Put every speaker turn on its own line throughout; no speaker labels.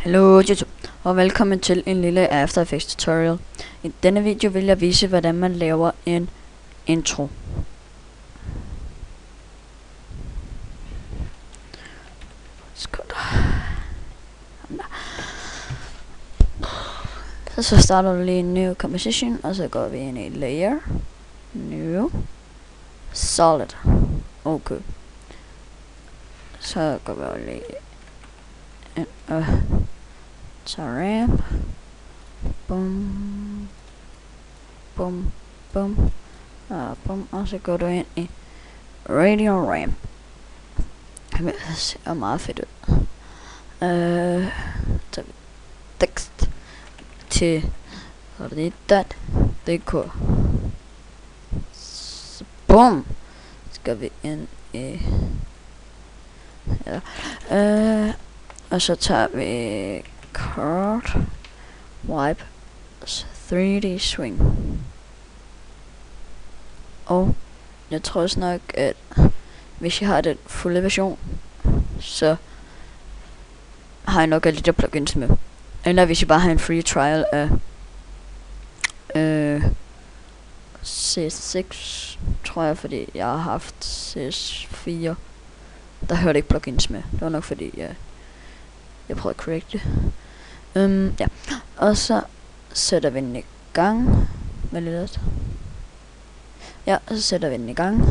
Hallo YouTube, og velkommen til en lille After Effects tutorial. I denne video vil jeg vise, hvordan man laver en intro. Så starter du lige en new composition, og så går vi ind i layer, new, solid. Okay. Så går vi lige ind og tager ramp, bum, bum, bum, og bum, og så går du ind i radial ramp. Det ser meget fedt ud. Så vi tekst til dk. Så bum, skal vi ind i og så tager vi card wipe 3D swing. Og jeg tror også nok, at hvis jeg har den fulde version, så har jeg nok alle de der plugins med. Eller hvis jeg bare har en free trial af CS6, tror jeg, fordi jeg har haft CS4. Der hørte ikke plugins med. Det var nok fordi jeg prøvede at correct det. Ja. Og så sætter vi den i gang. Hvad lidt? Ja, og så sætter vi den i gang.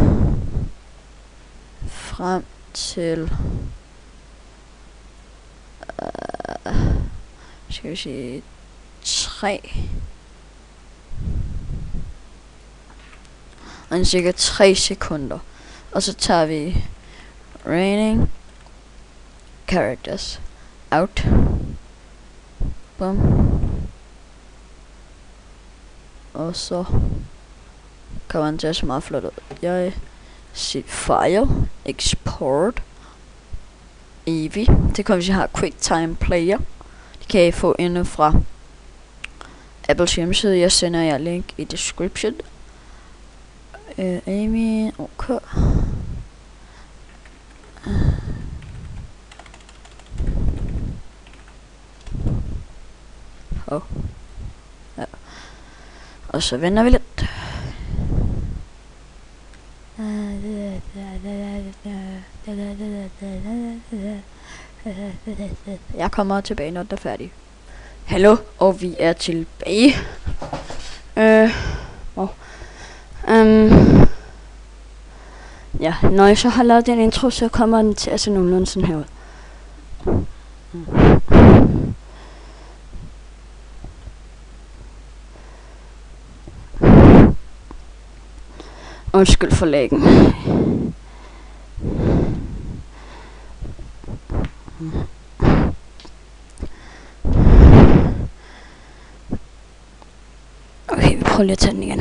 Frem til skal vi sige 3. Og en cirka 3 sekunder. Og så tager vi raining characters out. Bum. Og så kommer den til så meget flot ud. Jeg siger file, export, Eevee. Det kommer, hvis jeg har QuickTime Player. Det kan I få inde fra Apples hjemmeside. Jeg sender jer link i description. Eevee, okay. Ja. Og så vender vi lidt. Jeg kommer tilbage, når det er færdigt. Hallo, og vi er tilbage. Ja, når jeg så har lavet den intro, så kommer den til at se nogenlunde sådan her ud. Undskyld for læggen. Okay, vi prøver lige at tage den igen.